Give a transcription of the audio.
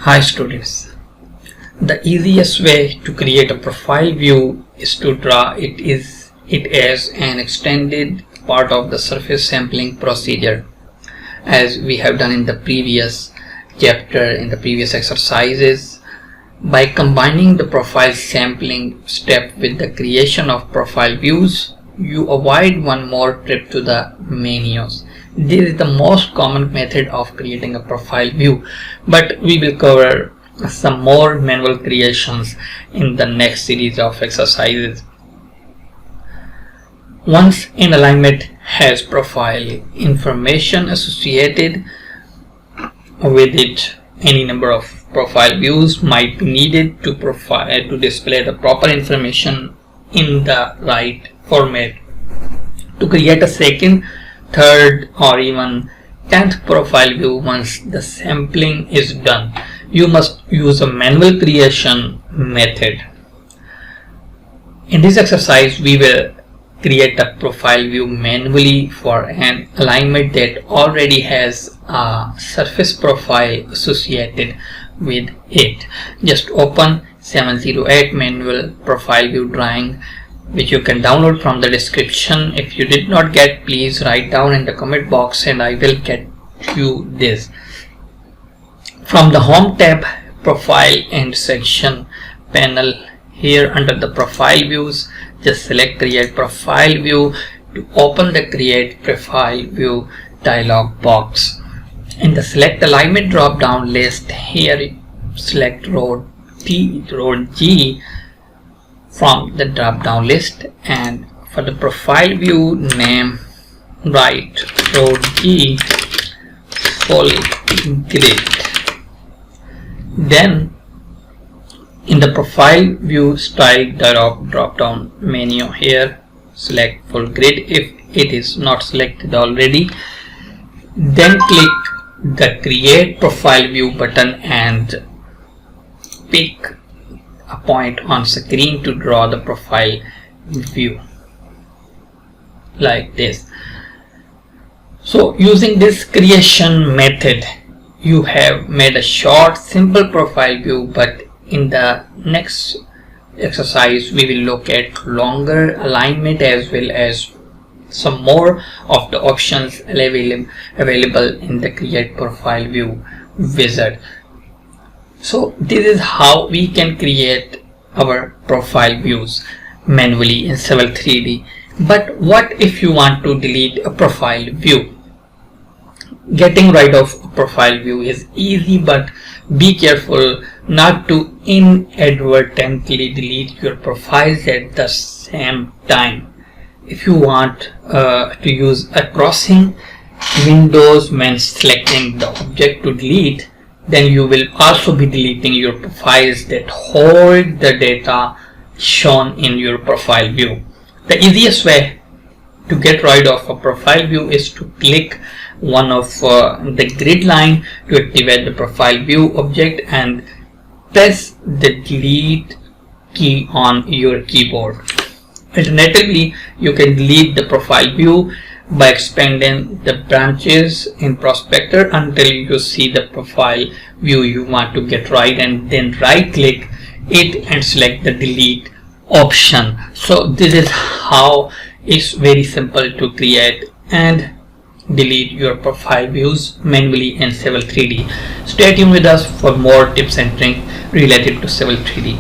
Hi students, the easiest way to create a profile view is to draw it as an extended part of the surface sampling procedure, as we have done in the previous chapter, in the previous exercises. By combining the profile sampling step with the creation of profile views, you avoid one more trip to the menus. This is the most common method of creating a profile view, but we will cover some more manual creations in the next series of exercises. Once an alignment has profile information associated with it, any number of profile views might be needed to display the proper information in the right format. To create a second, third, or even 10th profile view once the sampling is done, you must use a manual creation method. In this exercise, we will create a profile view manually for an alignment that already has a surface profile associated with it. Just open 708 manual profile view drawing, which you can download from the description. If you did not get, please write down in the comment box and I will get you this. From the Home tab, Profile and Section panel, here under the Profile Views, just select Create Profile View to open the Create Profile View dialog box. In the Select Alignment drop down list, here select row G from the drop down list, and for the profile view name, write row G full grid. Then in the profile view style dialog drop down menu, here select full grid if it is not selected already. Then click the create profile view button and pick a point on screen to draw the profile view like this. So using this creation method, you have made a short simple profile view, but in the next exercise we will look at longer alignment as well as some more of the options available in the create profile view wizard. So this is how we can create our profile views manually in Civil 3D. But what if you want to delete a profile view? Getting rid of a profile view is easy, but be careful not to inadvertently delete your profiles at the same time. If you want to use a crossing windows when selecting the object to delete, then you will also be deleting your profiles that hold the data shown in your profile view. The easiest way to get rid of a profile view is to click one of the grid line to activate the profile view object and press the delete key on your keyboard. Alternatively, you can delete the profile view by expanding the branches in Prospector until you see the profile view you want to get rid, and then right click it and select the delete option. So this is how it's very simple to create and delete your profile views manually in Civil 3D. Stay tuned with us for more tips and tricks related to Civil 3D.